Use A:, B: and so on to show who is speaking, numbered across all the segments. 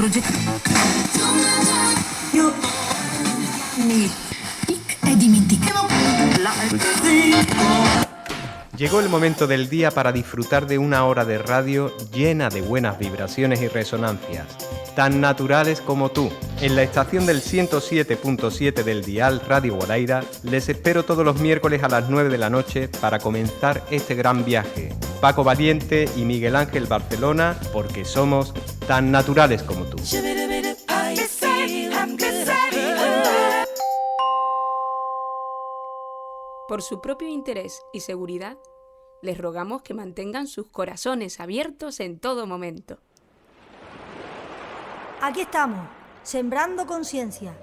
A: progetto. Io mi e dimentichiamo la.
B: Llegó el momento del día para disfrutar de una hora de radio llena de buenas vibraciones y resonancias, tan naturales como tú. En la estación del 107.7 del dial Radio Guadaira les espero todos los miércoles a las 9 de la noche para comenzar este gran viaje. Paco Valiente y Miguel Ángel Barcelona, porque somos tan naturales como tú.
C: Por su propio interés y seguridad, les rogamos que mantengan sus corazones abiertos en todo momento.
D: Aquí estamos, sembrando conciencia.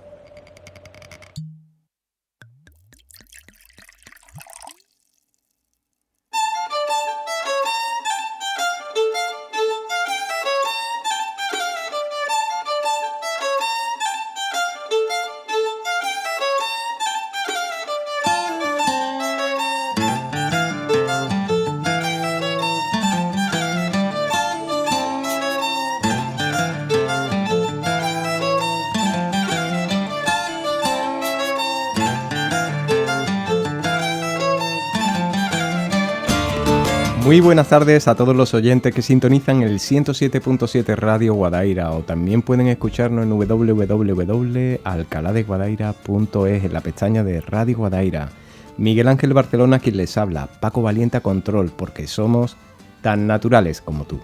B: Muy buenas tardes a todos los oyentes que sintonizan el 107.7 Radio Guadaira o también pueden escucharnos en www.alcaladeguadaira.es en la pestaña de Radio Guadaira. Miguel Ángel Barcelona quien les habla, Paco Valiente a control, porque somos tan naturales como tú.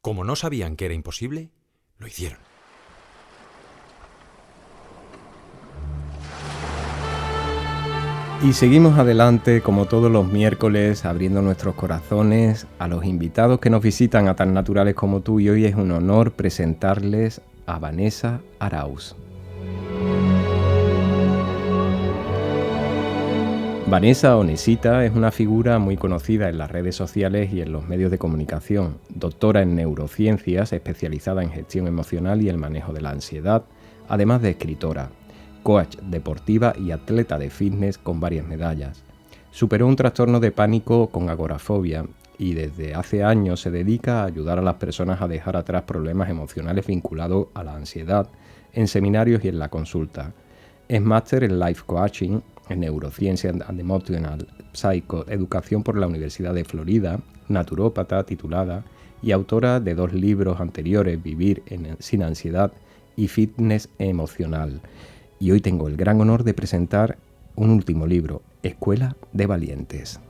E: Como no sabían que era imposible, lo hicieron.
B: Y seguimos adelante como todos los miércoles abriendo nuestros corazones a los invitados que nos visitan a tan naturales como tú, y hoy es un honor presentarles a Vanessa Arauz. Vanessa o Nesita es una figura muy conocida en las redes sociales y en los medios de comunicación, doctora en neurociencias, especializada en gestión emocional y el manejo de la ansiedad, además de escritora, coach deportiva y atleta de fitness con varias medallas. Superó un trastorno de pánico con agorafobia y desde hace años se dedica a ayudar a las personas a dejar atrás problemas emocionales vinculados a la ansiedad en seminarios y en la consulta. Es máster en Life Coaching, en Neurociencia and Emotional Psychoeducación por la Universidad de Florida, naturópata titulada y autora de 2 libros anteriores, Vivir sin ansiedad y Fitness emocional. Y hoy tengo el gran honor de presentar un último libro, Escuela de Valientes.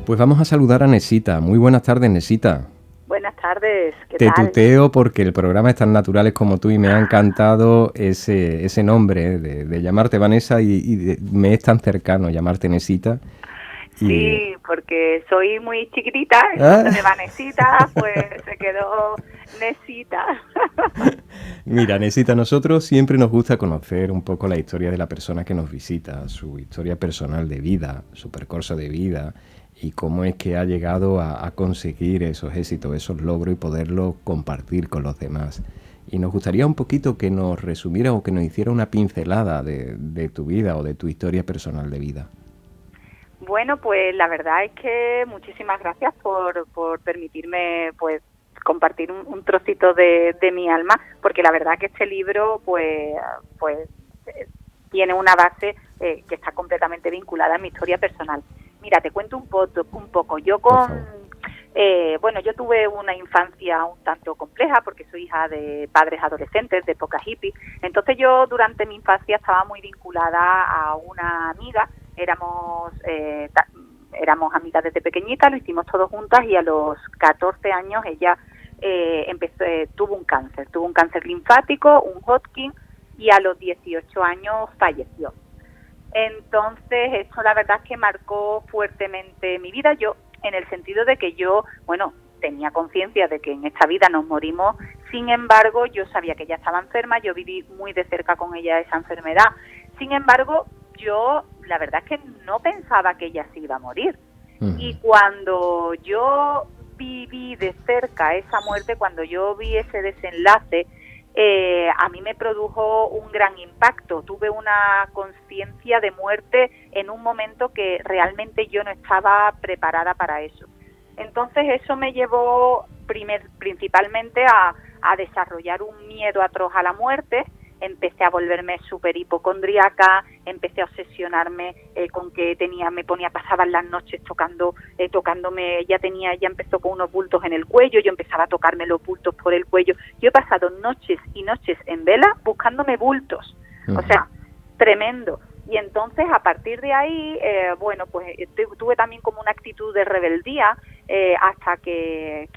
B: Pues vamos a saludar a Nesita. Muy buenas tardes, Nesita.
F: Buenas tardes, ¿qué
B: Te
F: tal?
B: tuteo porque el programa es tan naturales como tú y me ha encantado ese nombre de llamarte Vanessa y me es tan cercano llamarte Nesita.
F: Sí, porque soy muy chiquitita, entonces de Vanesita pues se quedó Nesita.
B: Mira, Nesita, a nosotros siempre nos gusta conocer un poco la historia de la persona que nos visita, su historia personal de vida, su percurso de vida y cómo es que ha llegado a conseguir esos éxitos, esos logros y poderlo compartir con los demás. Y nos gustaría un poquito que nos resumiera o que nos hiciera una pincelada de tu vida o de tu historia personal de vida.
F: Bueno, pues la verdad es que muchísimas gracias por permitirme pues compartir un trocito de mi alma, porque la verdad que este libro pues tiene una base que está completamente vinculada a mi historia personal. Mira, te cuento un poco. Yo yo tuve una infancia un tanto compleja porque soy hija de padres adolescentes de época hippie. Entonces yo durante mi infancia estaba muy vinculada a una amiga. Éramos amigas desde pequeñitas, lo hicimos todos juntas y a los 14 años ella tuvo un cáncer linfático, un Hodgkin, y a los 18 años falleció. Entonces eso la verdad es que marcó fuertemente mi vida, yo en el sentido de que yo, tenía conciencia de que en esta vida nos morimos, sin embargo yo sabía que ella estaba enferma, yo viví muy de cerca con ella esa enfermedad, sin embargo yo la verdad es que no pensaba que ella se iba a morir. Y cuando yo viví de cerca esa muerte, cuando yo vi ese desenlace, a mí me produjo un gran impacto. Tuve una conciencia de muerte en un momento que realmente yo no estaba preparada para eso. Entonces eso me llevó principalmente a desarrollar un miedo atroz a la muerte. Empecé a volverme súper hipocondriaca, empecé a obsesionarme con que pasaban las noches tocándome, ya empezó con unos bultos en el cuello, yo empezaba a tocarme los bultos por el cuello. Yo he pasado noches y noches en vela buscándome bultos, o sea, tremendo. Y entonces a partir de ahí, tuve también como una actitud de rebeldía, hasta que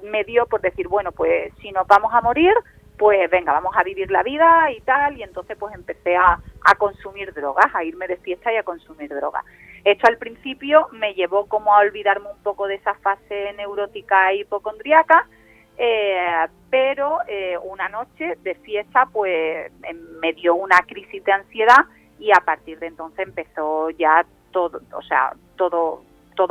F: me dio por decir, bueno, pues si nos vamos a morir, pues venga, vamos a vivir la vida y tal, y entonces pues empecé a consumir drogas, a irme de fiesta y a consumir drogas. Esto al principio me llevó como a olvidarme un poco de esa fase neurótica e hipocondriaca, pero una noche de fiesta pues me dio una crisis de ansiedad y a partir de entonces empezó ya todo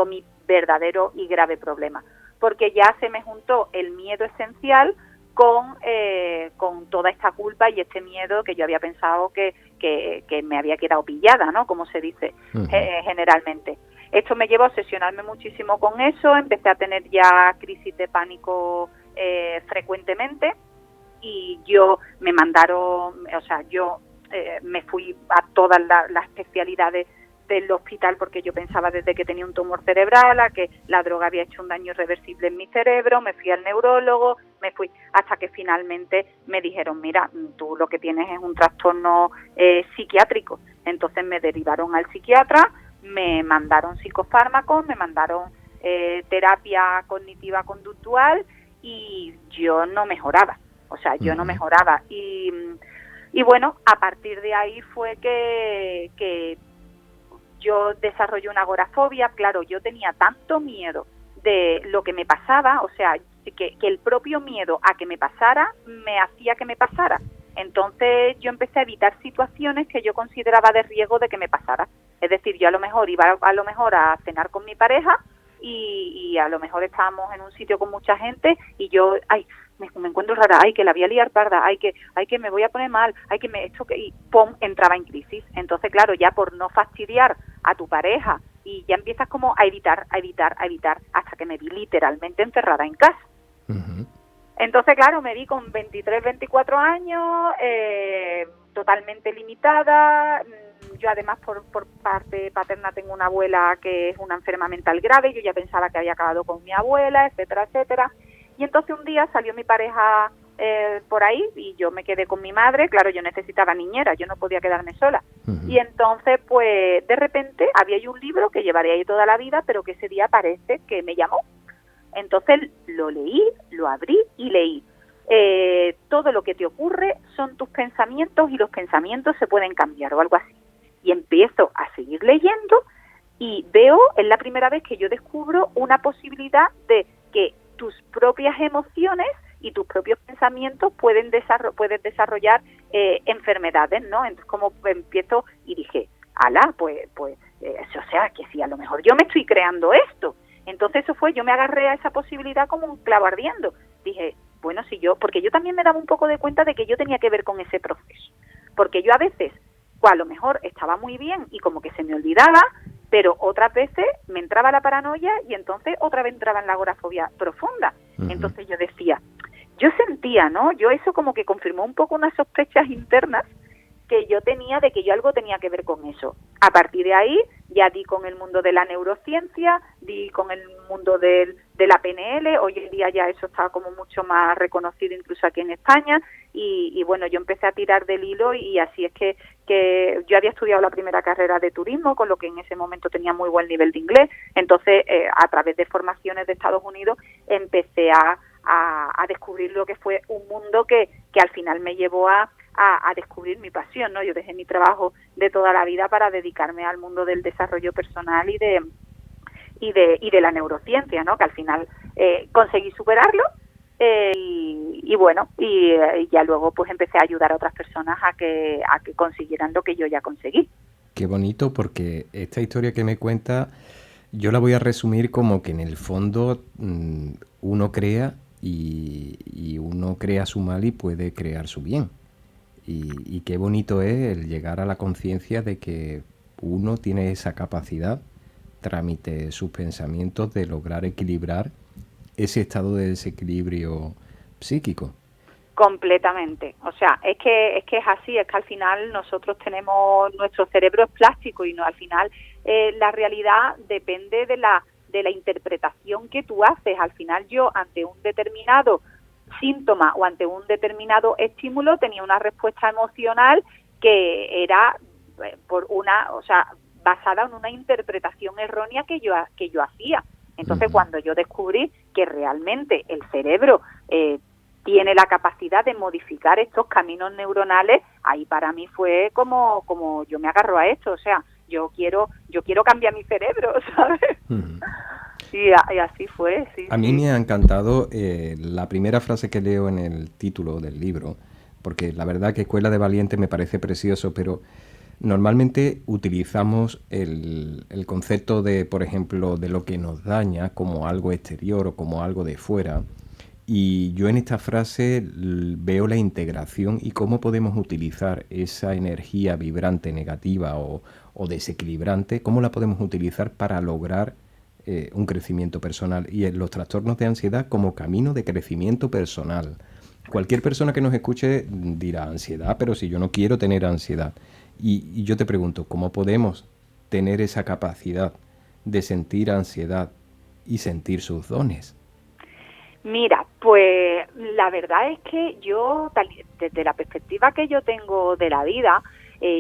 F: mi verdadero y grave problema, porque ya se me juntó el miedo esencial con toda esta culpa y este miedo que yo había pensado que me había quedado pillada, ¿no? Como se dice generalmente. Esto me llevó a obsesionarme muchísimo con eso, empecé a tener ya crisis de pánico frecuentemente y me fui a todas las especialidades del hospital porque yo pensaba desde que tenía un tumor cerebral a que la droga había hecho un daño irreversible en mi cerebro. Me fui al neurólogo, hasta que finalmente me dijeron, mira, tú lo que tienes es un trastorno psiquiátrico. Entonces me derivaron al psiquiatra, me mandaron psicofármacos, me mandaron terapia cognitiva conductual y yo no mejoraba, no mejoraba. Y bueno, a partir de ahí fue que yo desarrollé una agorafobia. Claro, yo tenía tanto miedo de lo que me pasaba, que el propio miedo a que me pasara me hacía que me pasara. Entonces yo empecé a evitar situaciones que yo consideraba de riesgo de que me pasara. Es decir, yo a lo mejor iba a cenar con mi pareja y a lo mejor estábamos en un sitio con mucha gente y yo, me encuentro rara, que la voy a liar parda, que me voy a poner mal, y pum, entraba en crisis. Entonces, claro, ya por no fastidiar a tu pareja y ya empiezas como a evitar, hasta que me vi literalmente encerrada en casa. Uh-huh. Entonces, claro, me vi con 23, 24 años, totalmente limitada. Yo además por parte paterna tengo una abuela que es una enferma mental grave, yo ya pensaba que había acabado con mi abuela, etcétera, etcétera. Y entonces un día salió mi pareja por ahí y yo me quedé con mi madre. Claro, yo necesitaba niñera, yo no podía quedarme sola. Uh-huh. Y entonces, pues, de repente había ahí un libro que llevaré ahí toda la vida, pero que ese día parece que me llamó. Entonces lo leí, lo abrí y leí. Todo lo que te ocurre son tus pensamientos y los pensamientos se pueden cambiar o algo así. Y empiezo a seguir leyendo y es la primera vez que yo descubro una posibilidad de que tus propias emociones y tus propios pensamientos puedes desarrollar enfermedades, ¿no? Entonces como empiezo y dije, que si a lo mejor yo me estoy creando esto. Entonces yo me agarré a esa posibilidad como un clavo ardiendo. Dije, bueno, porque yo también me daba un poco de cuenta de que yo tenía que ver con ese proceso. Porque yo a veces, a lo mejor estaba muy bien y como que se me olvidaba, pero otras veces me entraba la paranoia y entonces otra vez entraba en la agorafobia profunda. Uh-huh. Entonces yo sentía, ¿no? Yo eso como que confirmó un poco unas sospechas internas que yo tenía de que yo algo tenía que ver con eso. A partir de ahí ya di con el mundo de la neurociencia, di con el mundo de la PNL. Hoy en día ya eso está como mucho más reconocido incluso aquí en España y bueno, yo empecé a tirar del hilo y así es que yo había estudiado la primera carrera de turismo, con lo que en ese momento tenía muy buen nivel de inglés. Entonces a través de formaciones de Estados Unidos empecé a descubrir lo que fue un mundo que al final me llevó a descubrir mi pasión, ¿no? Yo dejé mi trabajo de toda la vida para dedicarme al mundo del desarrollo personal y de la neurociencia, ¿no? Que al final conseguí superarlo y ya luego pues empecé a ayudar a otras personas a que consiguieran lo que yo ya conseguí.
B: Qué bonito, porque esta historia que me cuenta yo la voy a resumir como que en el fondo uno crea y uno crea su mal y puede crear su bien. Y qué bonito es el llegar a la conciencia de que uno tiene esa capacidad, trámite sus pensamientos, de lograr equilibrar ese estado de desequilibrio psíquico.
F: Completamente. O sea, es que es así, es que al final nosotros tenemos, nuestro cerebro es plástico y no, al final la realidad depende de la interpretación que tú haces. Al final yo, ante un determinado síntoma o ante un determinado estímulo, tenía una respuesta emocional que era basada en una interpretación errónea que yo hacía. Entonces, cuando yo descubrí que realmente el cerebro tiene la capacidad de modificar estos caminos neuronales, ahí para mí fue como yo me agarro a esto, o sea, yo quiero cambiar mi cerebro, ¿sabes? Y así fue, sí.
B: A mí me ha encantado la primera frase que leo en el título del libro, porque la verdad que Escuela de Valientes me parece precioso, pero normalmente utilizamos el concepto de, por ejemplo, de lo que nos daña como algo exterior o como algo de fuera, y yo en esta frase veo la integración y cómo podemos utilizar esa energía vibrante negativa o desequilibrante, cómo la podemos utilizar para lograr un crecimiento personal, y en los trastornos de ansiedad como camino de crecimiento personal. Cualquier persona que nos escuche dirá ansiedad, pero si yo no quiero tener ansiedad. Y yo te pregunto, ¿cómo podemos tener esa capacidad de sentir ansiedad y sentir sus dones?
F: Mira, pues la verdad es que yo, desde la perspectiva que yo tengo de la vida,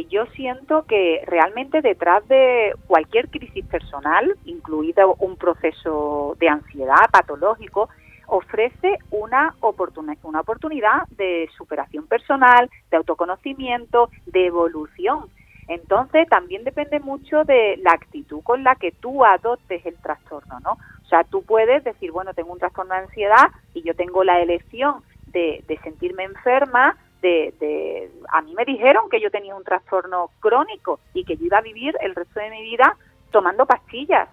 F: yo siento que realmente detrás de cualquier crisis personal, incluido un proceso de ansiedad patológico, ofrece una oportunidad de superación personal, de autoconocimiento, de evolución. Entonces, también depende mucho de la actitud con la que tú adoptes el trastorno, ¿no? O sea, tú puedes decir, bueno, tengo un trastorno de ansiedad y yo tengo la elección de sentirme enferma. A mí me dijeron que yo tenía un trastorno crónico y que yo iba a vivir el resto de mi vida tomando pastillas.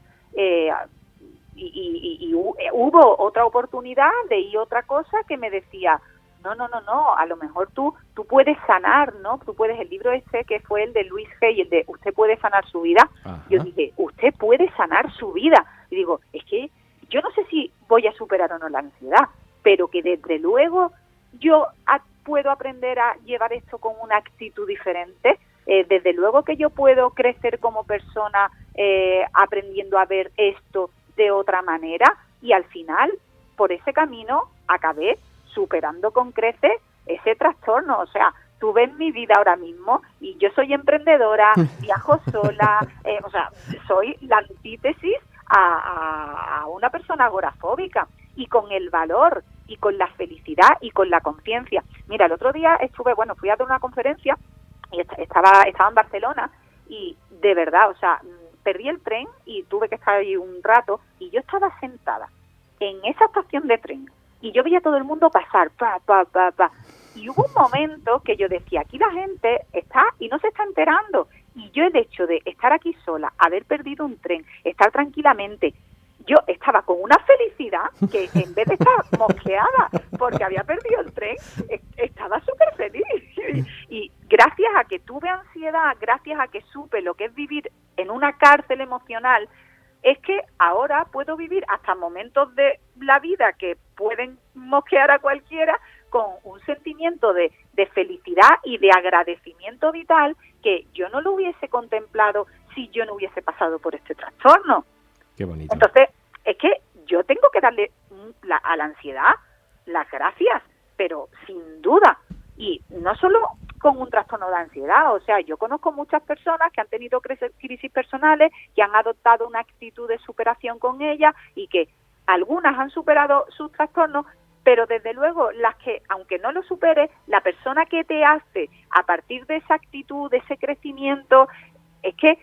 F: Y hubo otra oportunidad de ir otra cosa que me decía, no, a lo mejor tú puedes sanar, ¿no? Tú puedes, el libro este que fue el de Luis Hay, el de Usted puede sanar su vida. Ajá. Yo dije, usted puede sanar su vida. Y digo, es que yo no sé si voy a superar o no la ansiedad, pero que desde luego yo puedo aprender a llevar esto con una actitud diferente. Desde luego que yo puedo crecer como persona aprendiendo a ver esto de otra manera, y al final, por ese camino, acabé superando con creces ese trastorno. O sea, tú ves mi vida ahora mismo y yo soy emprendedora, viajo sola, o sea, soy la antítesis a una persona agorafóbica, y con el valor y con la felicidad y con la conciencia. Mira, el otro día fui a dar una conferencia y estaba en Barcelona, y de verdad, o sea, perdí el tren y tuve que estar ahí un rato, y yo estaba sentada en esa estación de tren y yo veía a todo el mundo pasar, y hubo un momento que yo decía, aquí la gente está y no se está enterando, y yo el hecho de estar aquí sola, haber perdido un tren, estar tranquilamente, yo estaba con una felicidad que en vez de estar mosqueada porque había perdido el tren, estaba súper feliz. Y gracias a que tuve ansiedad, gracias a que supe lo que es vivir en una cárcel emocional, es que ahora puedo vivir hasta momentos de la vida que pueden mosquear a cualquiera con un sentimiento de felicidad y de agradecimiento vital que yo no lo hubiese contemplado si yo no hubiese pasado por este trastorno.
B: Qué bonito.
F: Entonces, es que yo tengo que darle a la ansiedad las gracias, pero sin duda, y no solo con un trastorno de ansiedad. O sea, yo conozco muchas personas que han tenido crisis personales, que han adoptado una actitud de superación con ella, y que algunas han superado sus trastornos, pero desde luego las que, aunque no lo supere, la persona que te hace a partir de esa actitud, de ese crecimiento, es que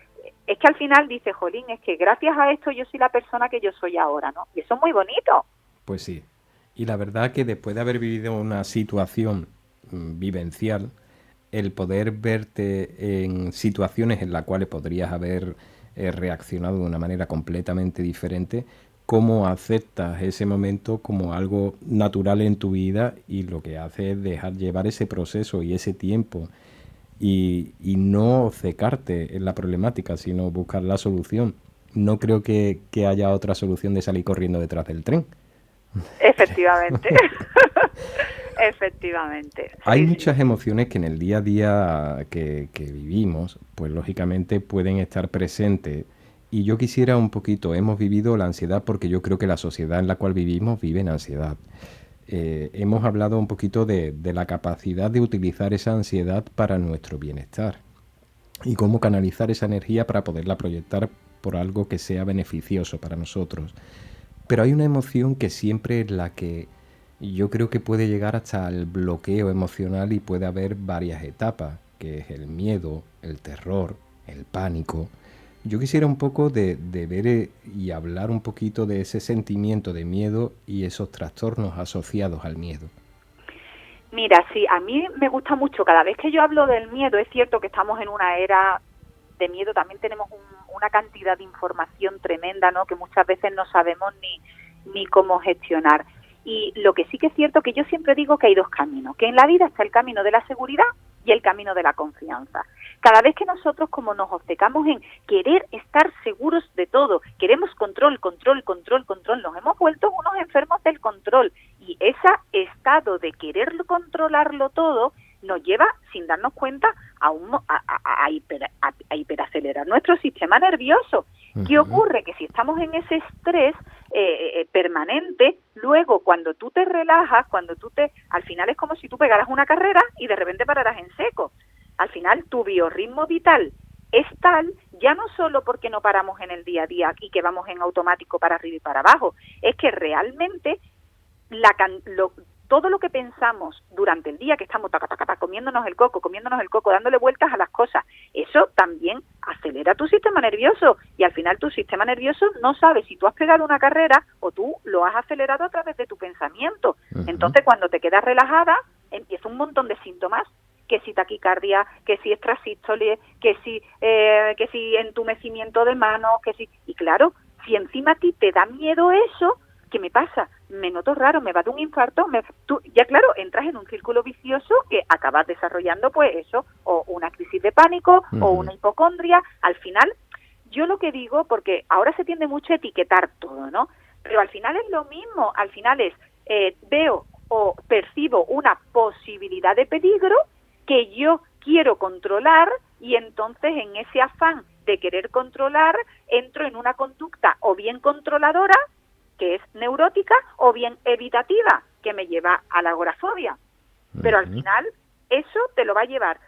F: al final dice, jolín, es que gracias a esto yo soy la persona que yo soy ahora, ¿no? Y eso es muy bonito.
B: Pues sí. Y la verdad que después de haber vivido una situación vivencial, el poder verte en situaciones en las cuales podrías haber reaccionado de una manera completamente diferente, cómo aceptas ese momento como algo natural en tu vida y lo que hace es dejar llevar ese proceso y ese tiempo y no cecarte en la problemática, sino buscar la solución. No creo que haya otra solución de salir corriendo detrás del tren.
F: Efectivamente. Efectivamente.
B: Hay
F: Sí,
B: muchas emociones que en el día a día que vivimos, pues lógicamente pueden estar presentes. Y yo quisiera un poquito, hemos vivido la ansiedad porque yo creo que la sociedad en la cual vivimos vive en ansiedad. Hemos hablado un poquito de la capacidad de utilizar esa ansiedad para nuestro bienestar y cómo canalizar esa energía para poderla proyectar por algo que sea beneficioso para nosotros. Pero hay una emoción que siempre es la que yo creo que puede llegar hasta el bloqueo emocional y puede haber varias etapas, que es el miedo, el terror, el pánico. Yo quisiera un poco de ver y hablar un poquito de ese sentimiento de miedo y esos trastornos asociados al miedo.
F: Mira, sí, a mí me gusta mucho, cada vez que yo hablo del miedo, es cierto que estamos en una era de miedo, también tenemos una cantidad de información tremenda, ¿no?, que muchas veces no sabemos ni cómo gestionar. Y lo que sí que es cierto, que yo siempre digo que hay dos caminos, que en la vida está el camino de la seguridad y el camino de la confianza. Cada vez que nosotros, como nos obcecamos en querer estar seguros de todo, queremos control, nos hemos vuelto unos enfermos del control. Y ese estado de querer controlarlo todo nos lleva, sin darnos cuenta, a hiperacelerar nuestro sistema nervioso. ¿Qué ocurre? Que si estamos en ese estrés permanente, luego cuando tú te relajas, al final es como si tú pegaras una carrera y de repente pararas en seco. Al final tu biorritmo vital es tal, ya no solo porque no paramos en el día a día y que vamos en automático para arriba y para abajo, es que realmente todo lo que pensamos durante el día, que estamos comiéndonos el coco, dándole vueltas a las cosas, eso también acelera tu sistema nervioso y al final tu sistema nervioso no sabe si tú has pegado una carrera o tú lo has acelerado a través de tu pensamiento. Entonces, cuando te quedas relajada, empieza un montón de síntomas, que si taquicardia, que si extrasístole, que si entumecimiento de manos, y claro, si encima a ti te da miedo eso, ¿qué me pasa? Me noto raro, me va de un infarto, tú ya claro, entras en un círculo vicioso que acabas desarrollando pues eso, o una crisis de pánico, o una hipocondria. Al final, yo lo que digo, porque ahora se tiende mucho a etiquetar todo, ¿no? Pero al final es lo mismo, al final es, veo o percibo una posibilidad de peligro que yo quiero controlar y entonces en ese afán de querer controlar entro en una conducta o bien controladora, que es neurótica, o bien evitativa, que me lleva a la agorafobia. Pero al final eso te lo va a llevar.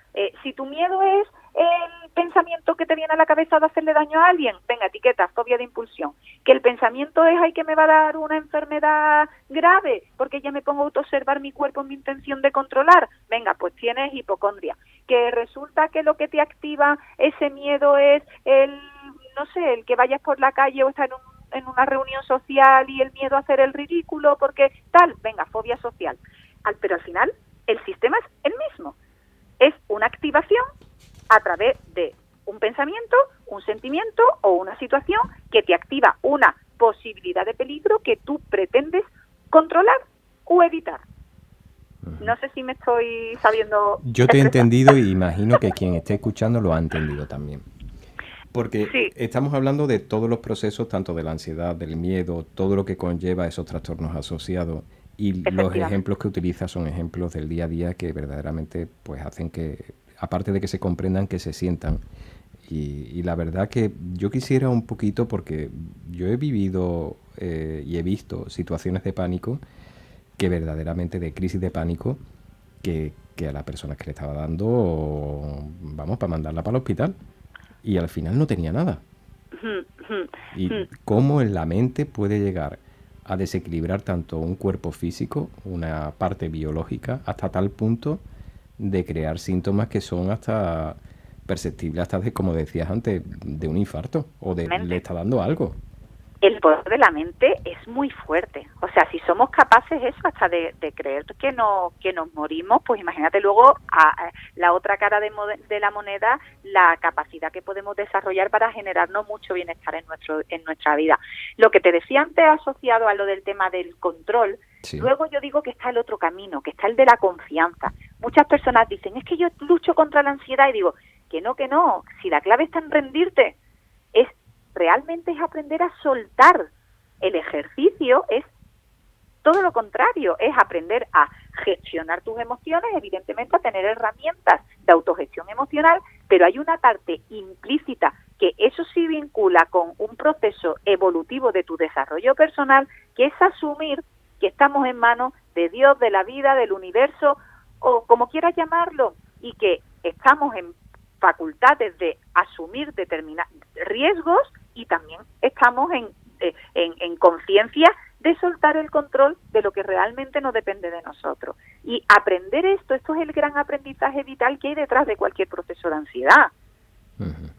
F: Si tu miedo es el pensamiento que te viene a la cabeza de hacerle daño a alguien, venga, etiqueta, fobia de impulsión. Que el pensamiento es, ay, que me va a dar una enfermedad grave, porque ya me pongo a autoobservar mi cuerpo en mi intención de controlar, venga, pues tienes hipocondria. Que resulta que lo que te activa ese miedo es el que vayas por la calle o estar en una reunión social y el miedo a hacer el ridículo, porque tal, venga, fobia social. Pero al final el sistema es el mismo, es una activación a través de un pensamiento, un sentimiento o una situación que te activa una posibilidad de peligro que tú pretendes controlar o evitar. No sé si me estoy sabiendo
B: Yo te he
F: expresar.
B: entendido y imagino que quien esté escuchando lo ha entendido también. Porque
F: Sí.
B: estamos hablando de todos los procesos, tanto de la ansiedad, del miedo, todo lo que conlleva esos trastornos asociados. Y los ejemplos que utiliza son ejemplos del día a día que verdaderamente pues hacen que, aparte de que se comprendan, que se sientan. Y la verdad que yo quisiera un poquito, porque yo he vivido y he visto situaciones de pánico, que verdaderamente de crisis de pánico, que a la persona que le estaba dando, vamos, para mandarla para el hospital. Y al final no tenía nada. Y cómo en la mente puede llegar a desequilibrar tanto un cuerpo físico, una parte biológica, hasta tal punto de crear síntomas que son hasta perceptibles, hasta de, como decías antes, de un infarto o de le está dando algo.
F: el poder de la mente es muy fuerte. O sea, si somos capaces eso hasta de creer que nos morimos, pues imagínate luego a la otra cara de la moneda, la capacidad que podemos desarrollar para generarnos mucho bienestar en nuestra vida. Lo que te decía antes asociado a lo del tema del control,
B: Sí.
F: luego yo digo que está el otro camino, que está el de la confianza. Muchas personas dicen, es que yo lucho contra la ansiedad, y digo, que no, si la clave está en rendirte, realmente es aprender a soltar. El ejercicio es todo lo contrario, es aprender a gestionar tus emociones, evidentemente a tener herramientas de autogestión emocional, pero hay una parte implícita que eso sí vincula con un proceso evolutivo de tu desarrollo personal, que es asumir que estamos en manos de Dios, de la vida, del universo, o como quieras llamarlo, y que estamos en facultades de asumir determinados riesgos, y también estamos en conciencia de soltar el control de lo que realmente no depende de nosotros. Y aprender esto es el gran aprendizaje vital que hay detrás de cualquier proceso de ansiedad.
B: Ujú.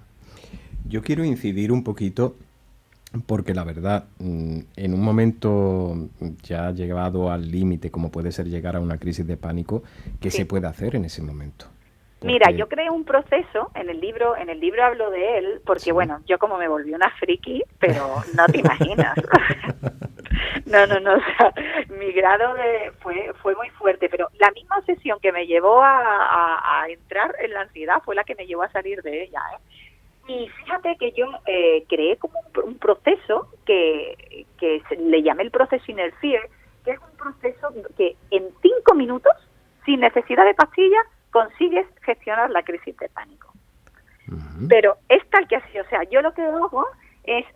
B: Yo quiero incidir un poquito porque la verdad, en un momento ya llegado al límite, como puede ser llegar a una crisis de pánico, ¿qué
F: Sí.
B: se puede hacer en ese momento?
F: Mira,
B: Porque-
F: yo creé un proceso, en el libro hablo de él, porque
B: Sí.
F: bueno, yo como me volví una friki, pero no te imaginas. No, o sea, mi grado fue muy fuerte, pero la misma sesión que me llevó a entrar en la ansiedad fue la que me llevó a salir de ella, ¿eh? Y fíjate que yo creé como un proceso que le llamé el proceso Inner Fear, que es un proceso que en 5 minutos, sin necesidad de pastillas, consigues gestionar la crisis de pánico.
B: Ujú.
F: Pero es tal que así, o sea, yo lo que hago es,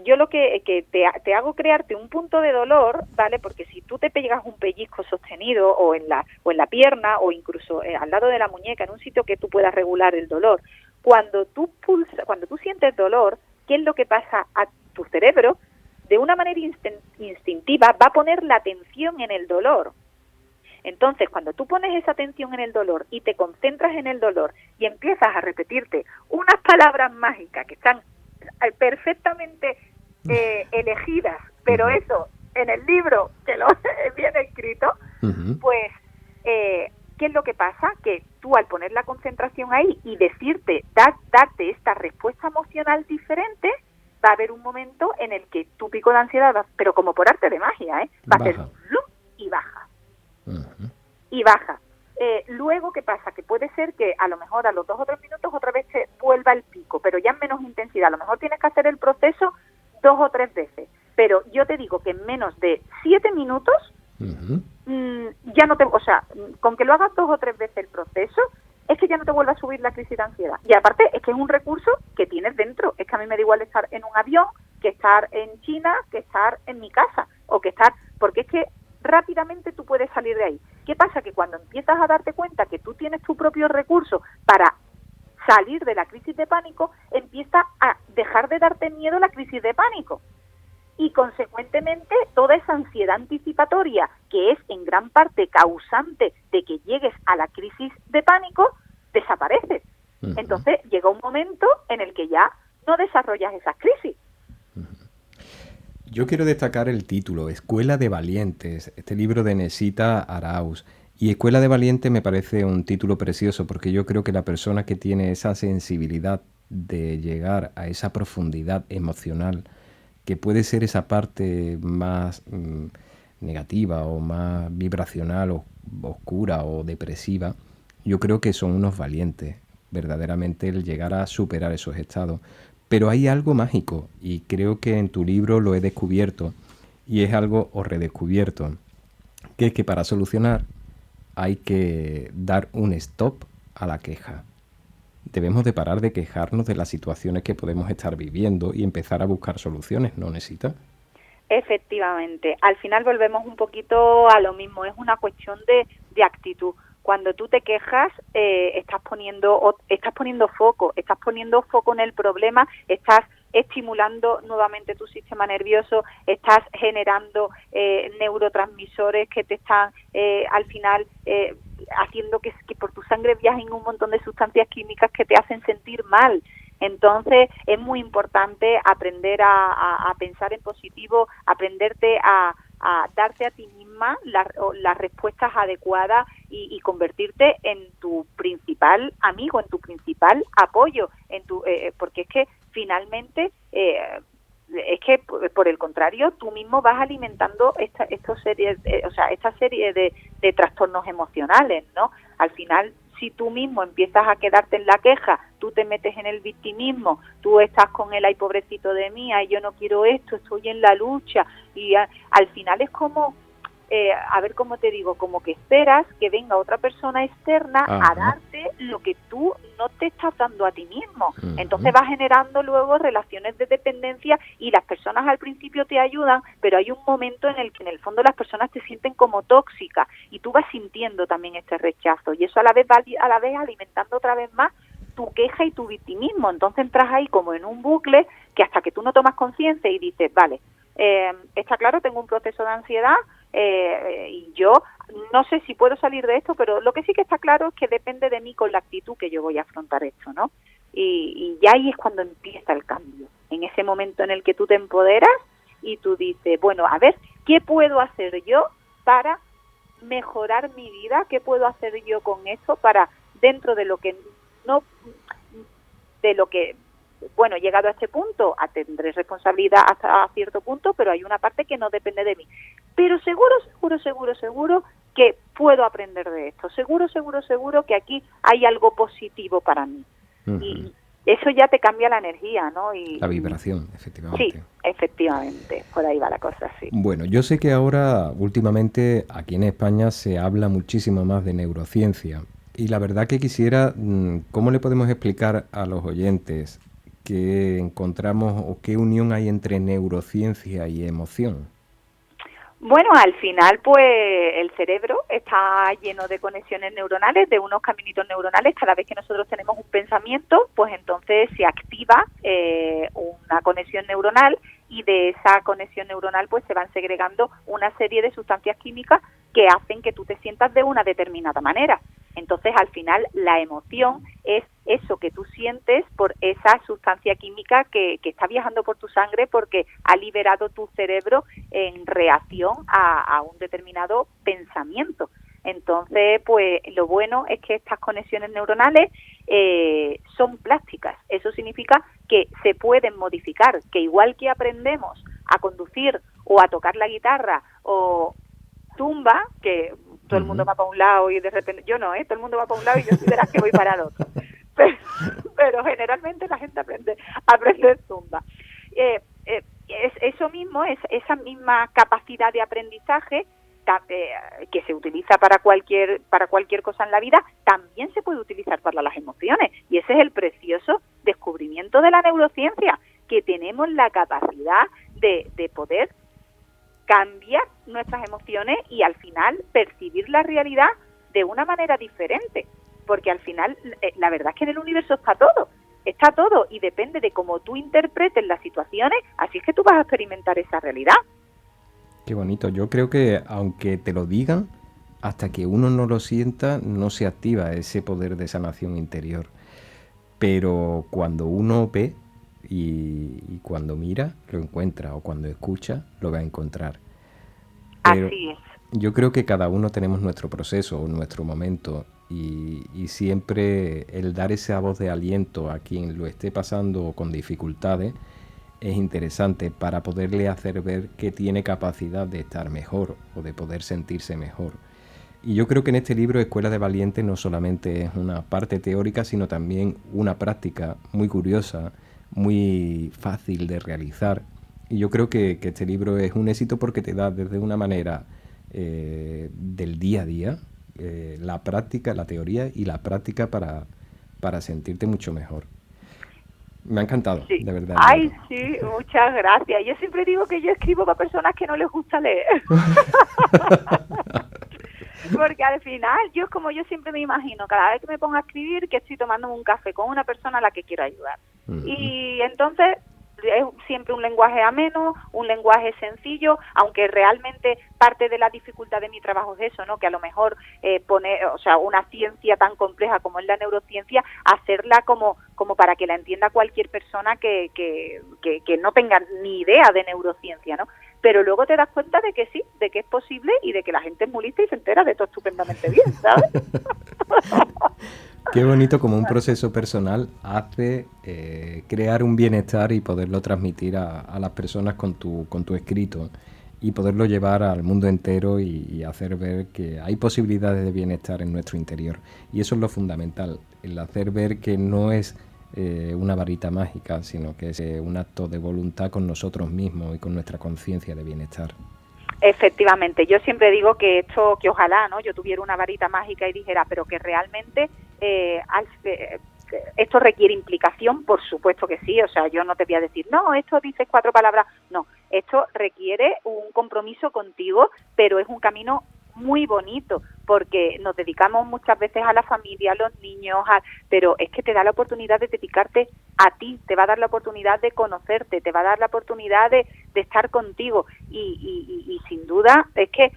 F: yo lo que te hago crearte un punto de dolor, ¿vale? Porque si tú te pegas un pellizco sostenido o en la pierna o incluso al lado de la muñeca, en un sitio que tú puedas regular el dolor, cuando tú sientes dolor, ¿qué es lo que pasa a tu cerebro? De una manera instintiva va a poner la atención en el dolor. Entonces, cuando tú pones esa atención en el dolor y te concentras en el dolor y empiezas a repetirte unas palabras mágicas que están perfectamente elegidas, pero
B: Ujú.
F: eso en el libro que lo viene escrito,
B: Ujú.
F: pues ¿qué es lo que pasa? Que tú al poner la concentración ahí y decirte, darte esta respuesta emocional diferente, va a haber un momento en el que tu pico de ansiedad, pero como por arte de magia, va a hacer
B: Baja.
F: ¡lup! Y baja.
B: Ujú.
F: Y baja. Luego, ¿qué pasa? Que puede ser que a lo mejor a los 2 o 3 minutos otra vez se vuelva el pico, pero ya en menos intensidad. A lo mejor tienes que hacer el proceso 2 o 3 veces. Pero yo te digo que en menos de 7 minutos,
B: Ujú.
F: ya no te... O sea, con que lo hagas 2 o 3 veces el proceso, es que ya no te vuelve a subir la crisis de ansiedad. Y aparte, es que es un recurso que tienes dentro. Es que a mí me da igual estar en un avión, que estar en China, que estar en mi casa, o que estar... Porque es que rápidamente tú puedes salir de ahí. ¿Qué pasa? Que cuando empiezas a darte cuenta que tú tienes tu propio recurso para salir de la crisis de pánico, empieza a dejar de darte miedo la crisis de pánico. Y consecuentemente toda esa ansiedad anticipatoria, que es en gran parte causante de que llegues a la crisis de pánico, desaparece.
B: Ujú.
F: Entonces llega un momento en el que ya no desarrollas esas crisis.
B: Yo quiero destacar el título, Escuela de Valientes, este libro de Nesita Arauz. Y Escuela de Valientes me parece un título precioso porque yo creo que la persona que tiene esa sensibilidad de llegar a esa profundidad emocional, que puede ser esa parte más negativa o más vibracional o oscura o depresiva, yo creo que son unos valientes, verdaderamente el llegar a superar esos estados. Pero hay algo mágico y creo que en tu libro lo he descubierto y es algo o redescubierto, que es que para solucionar hay que dar un stop a la queja. Debemos de parar de quejarnos de las situaciones que podemos estar viviendo y empezar a buscar soluciones, ¿no, Nesita?
F: Efectivamente, al final volvemos un poquito a lo mismo, es una cuestión de actitud. Cuando tú te quejas, estás poniendo foco en el problema, estás estimulando nuevamente tu sistema nervioso, estás generando neurotransmisores que te están al final haciendo que por tu sangre viajen un montón de sustancias químicas que te hacen sentir mal. Entonces es muy importante aprender a pensar en positivo, aprenderte a darte a ti misma las respuestas adecuadas y convertirte en tu principal amigo, en tu principal apoyo, porque es que finalmente es que por el contrario tú mismo vas alimentando esta serie de trastornos emocionales, ¿no? Al final, si tú mismo empiezas a quedarte en la queja, tú te metes en el victimismo, tú estás con el ay pobrecito de mí, ay yo no quiero esto, estoy en la lucha, y al final es como, a ver cómo te digo, como que esperas que venga otra persona externa a darte lo que tú no te estás dando a ti mismo. Entonces vas generando luego relaciones de dependencia y las personas al principio te ayudan, pero hay un momento en el que en el fondo las personas te sienten como tóxicas y tú vas sintiendo también este rechazo y eso a la vez va alimentando otra vez más tu queja y tu victimismo. Entonces entras ahí como en un bucle que hasta que tú no tomas conciencia y dices, vale, está claro, tengo un proceso de ansiedad, y yo no sé si puedo salir de esto, pero lo que sí que está claro es que depende de mí con la actitud que yo voy a afrontar esto, ¿no? Y ya ahí es cuando empieza el cambio, en ese momento en el que tú te empoderas y tú dices, bueno, a ver, ¿qué puedo hacer yo para mejorar mi vida? ¿Qué puedo hacer yo con esto para, dentro de lo que no, de lo que, bueno, llegado a este punto, tendré responsabilidad hasta cierto punto, pero hay una parte que no depende de mí. Pero seguro que puedo aprender de esto. Seguro que aquí hay algo positivo para mí. Y eso ya te cambia la energía, ¿no? Y
B: la vibración, efectivamente.
F: Sí, efectivamente. Por ahí va la cosa, sí.
B: Bueno, yo sé que ahora, últimamente, aquí en España se habla muchísimo más de neurociencia. Y la verdad que quisiera, ¿cómo le podemos explicar a los oyentes qué encontramos o qué unión hay entre neurociencia y emoción?
F: Bueno, al final, pues, el cerebro está lleno de conexiones neuronales, de unos caminitos neuronales. Cada vez que nosotros tenemos un pensamiento, pues entonces se activa una conexión neuronal y de esa conexión neuronal, pues, se van segregando una serie de sustancias químicas que hacen que tú te sientas de una determinada manera. Entonces, al final, la emoción es eso que tú sientes por esa sustancia química que está viajando por tu sangre porque ha liberado tu cerebro en reacción a un determinado pensamiento. Entonces, pues lo bueno es que estas conexiones neuronales son plásticas. Eso significa que se pueden modificar, que igual que aprendemos a conducir o a tocar la guitarra o zumba, que todo el mundo va para un lado y de repente, yo no, todo el mundo va para un lado y yo verás que voy para el otro. Pero generalmente la gente aprende zumba. Es eso mismo, es esa misma capacidad de aprendizaje que se utiliza para cualquier cosa en la vida, también se puede utilizar para las emociones. Y ese es el precioso descubrimiento de la neurociencia, que tenemos la capacidad de poder cambiar nuestras emociones y al final percibir la realidad de una manera diferente, porque al final la verdad es que en el universo está todo y depende de cómo tú interpretes las situaciones, así es que tú vas a experimentar esa realidad.
B: Qué bonito. Yo creo que aunque te lo digan, hasta que uno no lo sienta, no se activa ese poder de sanación interior. Pero cuando uno ve y cuando mira, lo encuentra, o cuando escucha, lo va a encontrar. Pero
F: así es.
B: Yo creo que cada uno tenemos nuestro proceso o nuestro momento y siempre el dar esa voz de aliento a quien lo esté pasando con dificultades es interesante para poderle hacer ver que tiene capacidad de estar mejor o de poder sentirse mejor. Y yo creo que en este libro Escuela de Valientes no solamente es una parte teórica, sino también una práctica muy curiosa, muy fácil de realizar. Y yo creo que este libro es un éxito porque te da desde una manera del día a día la práctica, la teoría y la práctica para sentirte mucho mejor. Me ha encantado,
F: sí.
B: De verdad.
F: Ay, sí, muchas gracias. Yo siempre digo que yo escribo para personas que no les gusta leer. Porque al final, yo siempre me imagino, cada vez que me pongo a escribir, que estoy tomando un café con una persona a la que quiero ayudar. Y entonces, es siempre un lenguaje ameno, un lenguaje sencillo, aunque realmente parte de la dificultad de mi trabajo es eso, ¿no? Que a lo mejor poner, o sea, una ciencia tan compleja como es la neurociencia, hacerla como para que la entienda cualquier persona que no tenga ni idea de neurociencia, ¿no? Pero luego te das cuenta de que sí, de que es posible y de que la gente es muy lista y se entera de todo estupendamente bien, ¿sabes?
B: Qué bonito como un proceso personal hace crear un bienestar y poderlo transmitir a las personas con tu escrito y poderlo llevar al mundo entero y hacer ver que hay posibilidades de bienestar en nuestro interior. Y eso es lo fundamental, el hacer ver que no es una varita mágica, sino que es un acto de voluntad con nosotros mismos y con nuestra conciencia de bienestar.
F: Efectivamente, yo siempre digo que ojalá, ¿no? Yo tuviera una varita mágica y dijera, pero que realmente esto requiere implicación, por supuesto que sí, o sea, yo no te voy a decir, no, esto dice 4 palabras, no, esto requiere un compromiso contigo, pero es un camino muy bonito, porque nos dedicamos muchas veces a la familia, a los niños, pero es que te da la oportunidad de dedicarte a ti, te va a dar la oportunidad de conocerte, te va a dar la oportunidad de estar contigo y sin duda es que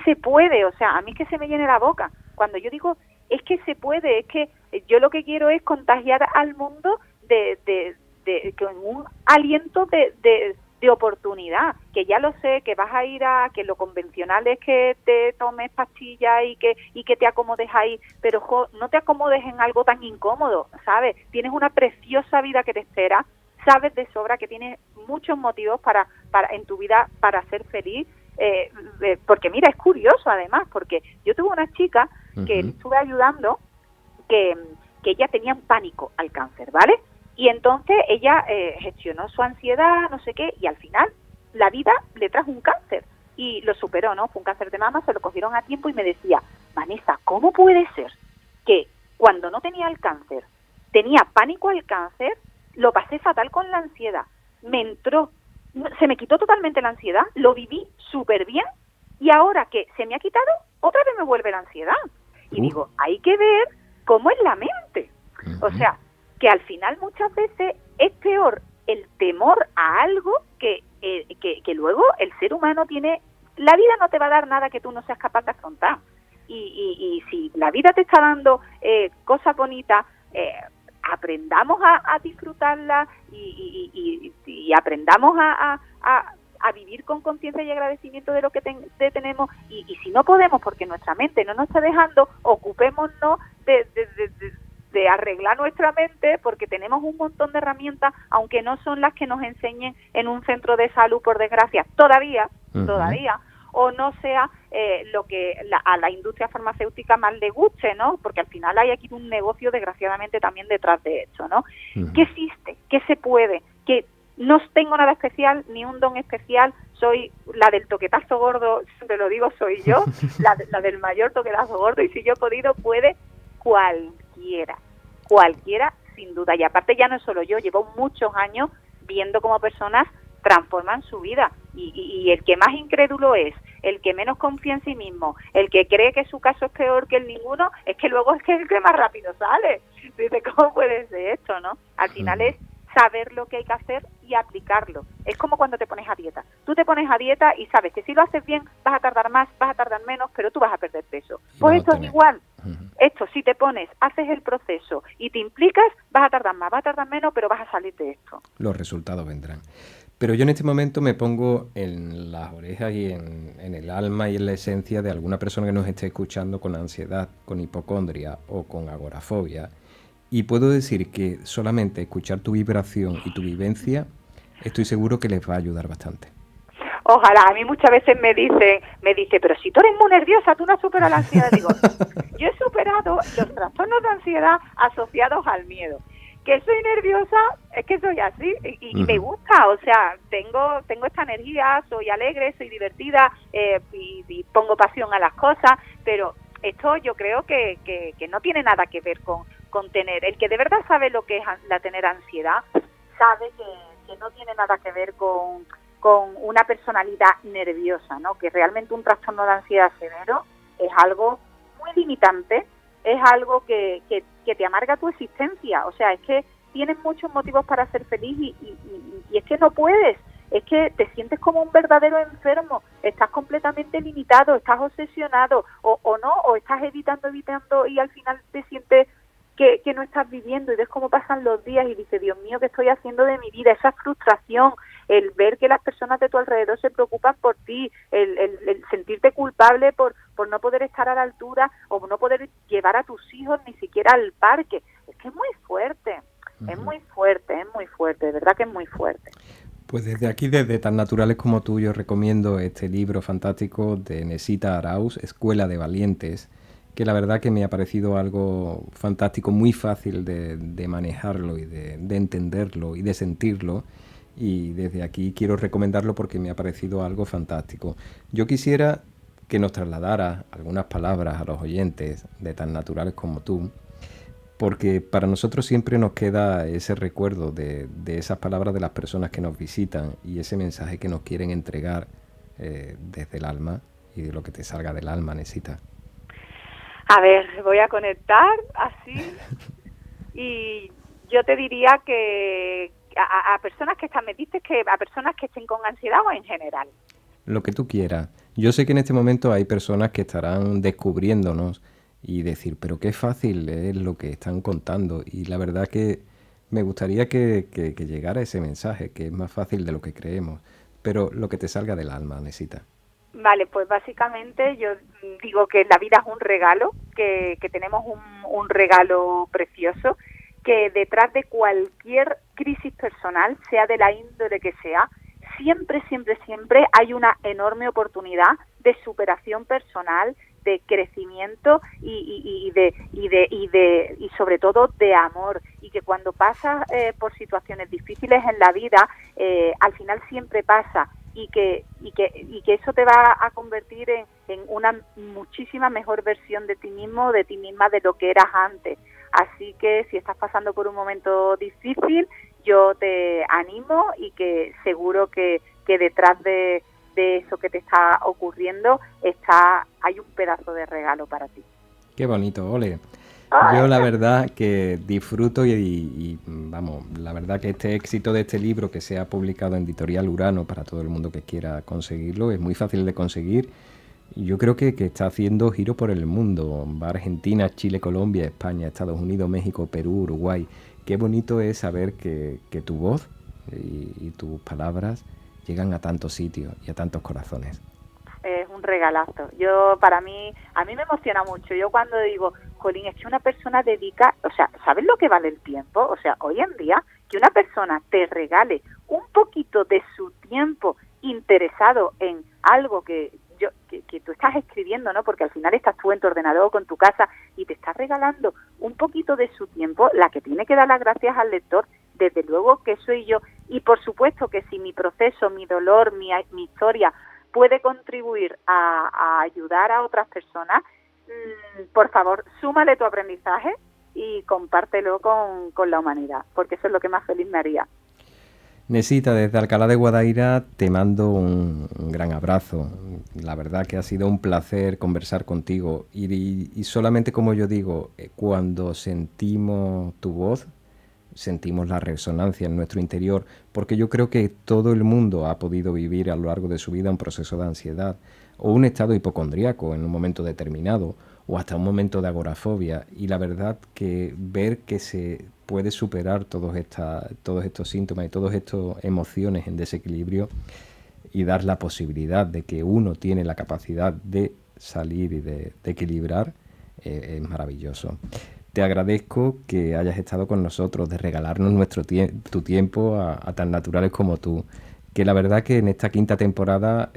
F: se puede, o sea, a mí es que se me llena la boca cuando yo digo es que se puede, es que yo lo que quiero es contagiar al mundo con un aliento de oportunidad, que ya lo sé, que vas a ir que lo convencional es que te tomes pastillas y que te acomodes ahí, pero no te acomodes en algo tan incómodo, ¿sabes? Tienes una preciosa vida que te espera, sabes de sobra que tienes muchos motivos para en tu vida para ser feliz, porque mira, es curioso además, porque yo tuve una chica que estuve ayudando que ella tenía un pánico al cáncer, ¿vale? Y entonces ella gestionó su ansiedad, no sé qué, y al final la vida le trajo un cáncer y lo superó, ¿no? Fue un cáncer de mama, se lo cogieron a tiempo y me decía, Vanessa, ¿cómo puede ser que cuando no tenía el cáncer, tenía pánico al cáncer, lo pasé fatal con la ansiedad, se me quitó totalmente la ansiedad, lo viví súper bien y ahora que se me ha quitado, otra vez me vuelve la ansiedad? Y digo, hay que ver cómo es la mente. O sea, que al final muchas veces es peor el temor a algo que luego el ser humano tiene. La vida no te va a dar nada que tú no seas capaz de afrontar. Y si la vida te está dando cosas bonitas, aprendamos a disfrutarlas y aprendamos a vivir con conciencia y agradecimiento de lo que tenemos y si no podemos porque nuestra mente no nos está dejando, ocupémonos de arreglar nuestra mente porque tenemos un montón de herramientas, aunque no son las que nos enseñen en un centro de salud, por desgracia, todavía, o no sea lo que a la industria farmacéutica más le guste, ¿no? Porque al final hay aquí un negocio, desgraciadamente, también detrás de esto, ¿no? ¿Qué existe? ¿Qué se puede? Que no tengo nada especial, ni un don especial, soy la del toquetazo gordo, siempre lo digo, soy yo, la del mayor toquetazo gordo, y si yo he podido, puede cualquiera sin duda. Y aparte ya no es solo yo, llevo muchos años viendo cómo personas transforman su vida y el que más incrédulo es, el que menos confía en sí mismo, el que cree que su caso es peor que el ninguno, es que luego es que el que más rápido sale. Dice, ¿cómo puede ser esto, no? Al final es saber lo que hay que hacer y aplicarlo. Es como cuando te pones a dieta. Tú te pones a dieta y sabes que si lo haces bien vas a tardar más, vas a tardar menos, pero tú vas a perder peso. Pues esto es igual. Esto, si te pones, haces el proceso y te implicas, vas a tardar más, vas a tardar menos, pero vas a salir de esto.
B: Los resultados vendrán. Pero yo en este momento me pongo en las orejas y en el alma y en la esencia de alguna persona que nos esté escuchando con ansiedad, con hipocondria o con agorafobia. Y puedo decir que solamente escuchar tu vibración y tu vivencia, estoy seguro que les va a ayudar bastante.
F: Ojalá. A mí muchas veces me dice, pero si tú eres muy nerviosa, tú no has superado la ansiedad. Digo, yo he superado los trastornos de ansiedad asociados al miedo. Que soy nerviosa, es que soy así y me gusta, o sea, tengo esta energía, soy alegre, soy divertida y pongo pasión a las cosas, pero esto yo creo que no tiene nada que ver con tener. El que de verdad sabe lo que es tener ansiedad, sabe que no tiene nada que ver con una personalidad nerviosa, ¿no? Que realmente un trastorno de ansiedad severo es algo muy limitante, es algo que te amarga tu existencia. O sea, es que tienes muchos motivos para ser feliz y es que no puedes. Es que te sientes como un verdadero enfermo, estás completamente limitado, estás obsesionado o no, o estás evitando y al final te sientes que no estás viviendo y ves cómo pasan los días y dices, Dios mío, ¿qué estoy haciendo de mi vida? Esa frustración, el ver que las personas de tu alrededor se preocupan por ti, el sentirte culpable por no poder estar a la altura o no poder llevar a tus hijos ni siquiera al parque. Es que es muy fuerte, es muy fuerte, de verdad que es muy fuerte.
B: Pues desde aquí, desde Tan Naturales como Tú, yo recomiendo este libro fantástico de Nesita Arauz, Escuela de Valientes, que la verdad que me ha parecido algo fantástico, muy fácil de manejarlo y de entenderlo y de sentirlo. Y desde aquí quiero recomendarlo porque me ha parecido algo fantástico. Yo quisiera que nos trasladara algunas palabras a los oyentes de Tan Naturales como Tú, porque para nosotros siempre nos queda ese recuerdo de esas palabras de las personas que nos visitan y ese mensaje que nos quieren entregar desde el alma y de lo que te salga del alma, Nesita.
F: A ver, voy a conectar así y yo te diría que a personas que están, me dices que a personas que estén con ansiedad o en general.
B: Lo que tú quieras. Yo sé que en este momento hay personas que estarán descubriéndonos y decir, pero qué fácil es lo que están contando. Y la verdad que me gustaría que llegara ese mensaje, que es más fácil de lo que creemos. Pero lo que te salga del alma, Nesita.
F: Vale, pues básicamente yo digo que la vida es un regalo, que tenemos un regalo precioso, que detrás de cualquier crisis personal, sea de la índole que sea, siempre hay una enorme oportunidad de superación personal, de crecimiento y sobre todo de amor, y que cuando pasas por situaciones difíciles en la vida, al final siempre pasa y que eso te va a convertir en una muchísima mejor versión de ti mismo, de ti misma, de lo que eras antes. Así que si estás pasando por un momento difícil, yo te animo y que seguro que detrás de eso que te está ocurriendo hay un pedazo de regalo para ti.
B: Qué bonito, ole. Yo la verdad que disfruto y vamos, la verdad que este éxito de este libro que se ha publicado en Editorial Urano para todo el mundo que quiera conseguirlo, es muy fácil de conseguir. Y yo creo que está haciendo giro por el mundo. Va a Argentina, Chile, Colombia, España, Estados Unidos, México, Perú, Uruguay. Qué bonito es saber que tu voz y tus palabras llegan a tantos sitios y a tantos corazones.
F: Es un regalazo. A mí me emociona mucho. Yo cuando digo, jolín, es que una persona dedica, o sea, ¿sabes lo que vale el tiempo? O sea, hoy en día, que una persona te regale un poquito de su tiempo interesado en algo que tú estás escribiendo, ¿no? Porque al final estás tú en tu ordenador con tu casa y te estás regalando un poquito de su tiempo, la que tiene que dar las gracias al lector, desde luego que soy yo. Y por supuesto que si mi proceso, mi dolor, mi historia puede contribuir a ayudar a otras personas, por favor, súmale tu aprendizaje y compártelo con la humanidad, porque eso es lo que más feliz me haría.
B: Nesita, desde Alcalá de Guadaira te mando un gran abrazo. La verdad que ha sido un placer conversar contigo y solamente, como yo digo, cuando sentimos tu voz, sentimos la resonancia en nuestro interior, porque yo creo que todo el mundo ha podido vivir a lo largo de su vida un proceso de ansiedad o un estado hipocondríaco en un momento determinado o hasta un momento de agorafobia, y la verdad que ver que se puede superar todos estos síntomas y todas estas emociones en desequilibrio y dar la posibilidad de que uno tiene la capacidad de salir y de equilibrar, es maravilloso. Te agradezco que hayas estado con nosotros, de regalarnos tu tiempo a Tan Naturales como Tú, que la verdad que en esta quinta temporada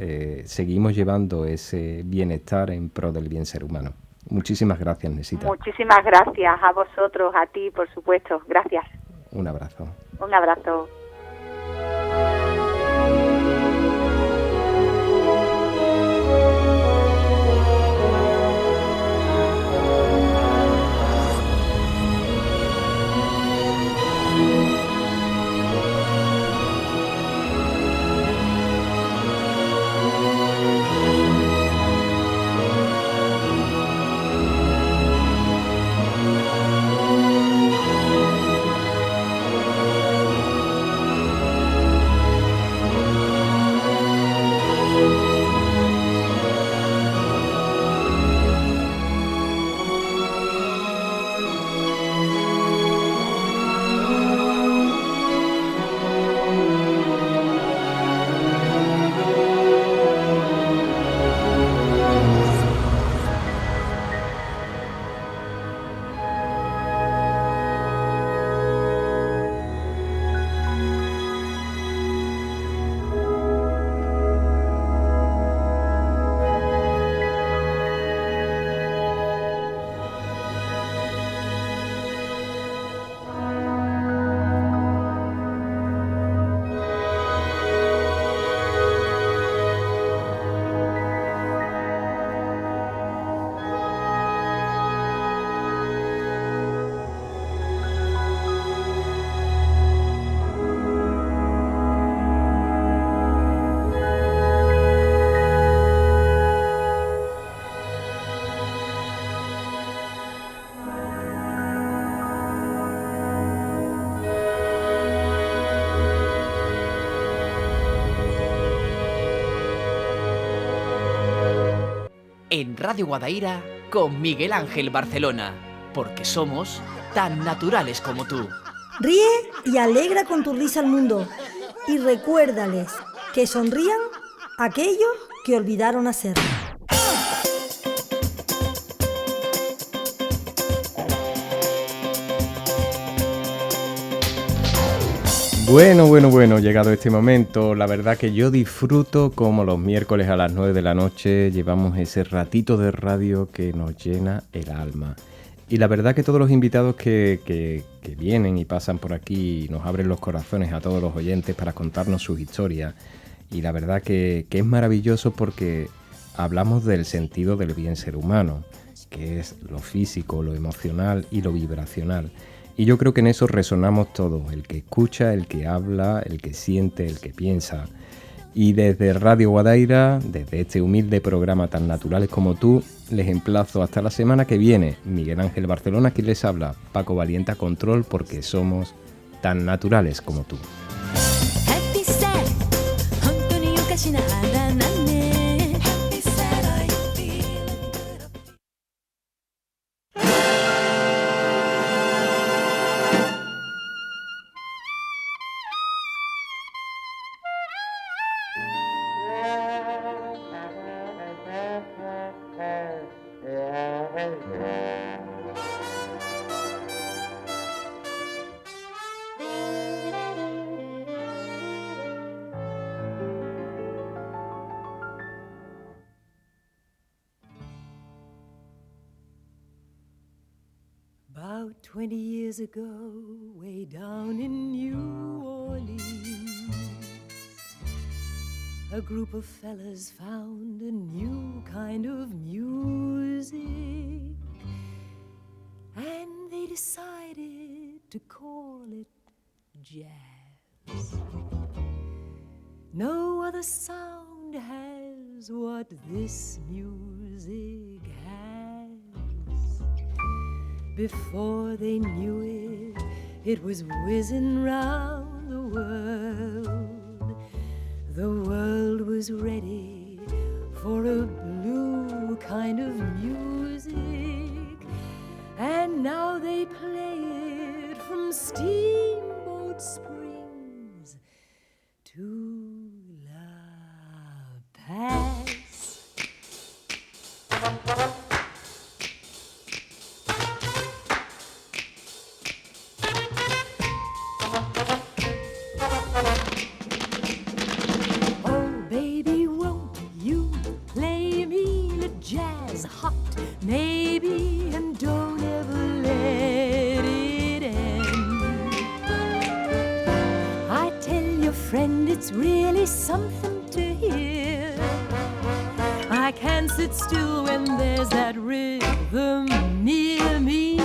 B: seguimos llevando ese bienestar en pro del bien ser humano. Muchísimas gracias, Nesita.
F: Muchísimas gracias a vosotros, a ti, por supuesto. Gracias.
B: Un abrazo.
F: Un abrazo.
G: en Radio Guadaira con Miguel Ángel Barcelona, porque somos tan naturales como tú.
D: Ríe y alegra con tu risa al mundo. Y recuérdales que sonrían aquellos que olvidaron hacerlo.
B: Bueno, llegado este momento, la verdad que yo disfruto como los miércoles a las 9 de la noche llevamos ese ratito de radio que nos llena el alma. Y la verdad que todos los invitados que vienen y pasan por aquí nos abren los corazones a todos los oyentes para contarnos sus historias. Y la verdad que es maravilloso porque hablamos del sentido del bien ser humano, que es lo físico, lo emocional y lo vibracional. Y yo creo que en eso resonamos todos, el que escucha, el que habla, el que siente, el que piensa. Y desde Radio Guadaira, desde este humilde programa tan naturales como tú, les emplazo hasta la semana que viene. Miguel Ángel Barcelona, quien les habla, Paco Valiente a control, porque somos tan naturales como tú.
H: About 20 years ago, way down in New Orleans, a group of fellas found a new kind of music, and they decided to call it jazz. No other sound has what this music has. Before they knew it, it was whizzing round the world. The world was ready for a blue kind of music, and now they play it from Steamboat Springs to La Paz. Maybe, and don't ever let it end. I tell your friend it's really something to hear. I can't sit still when there's that rhythm near me.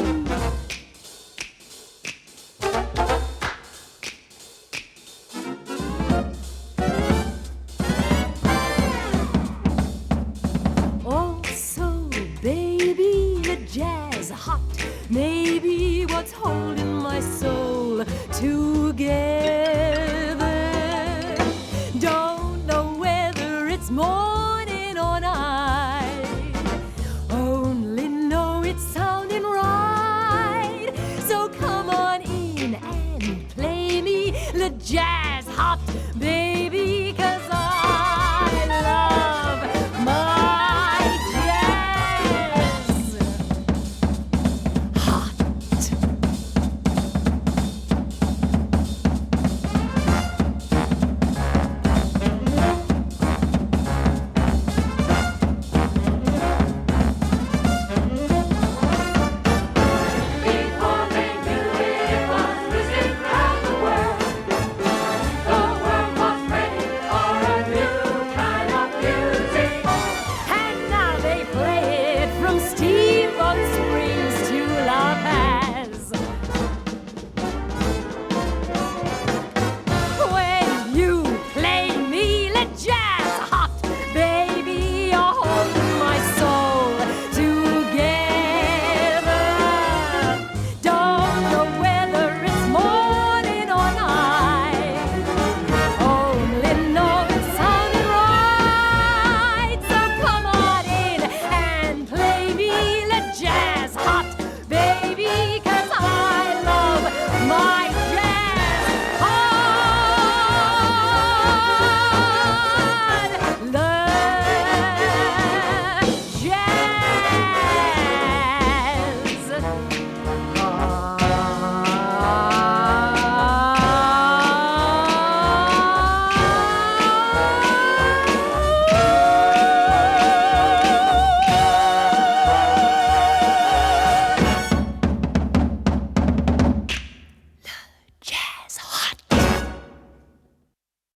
H: Maybe what's holding my soul together. Don't know whether it's morning or night. Only know it's sounding right. So come on in and play me the jazz hot, baby.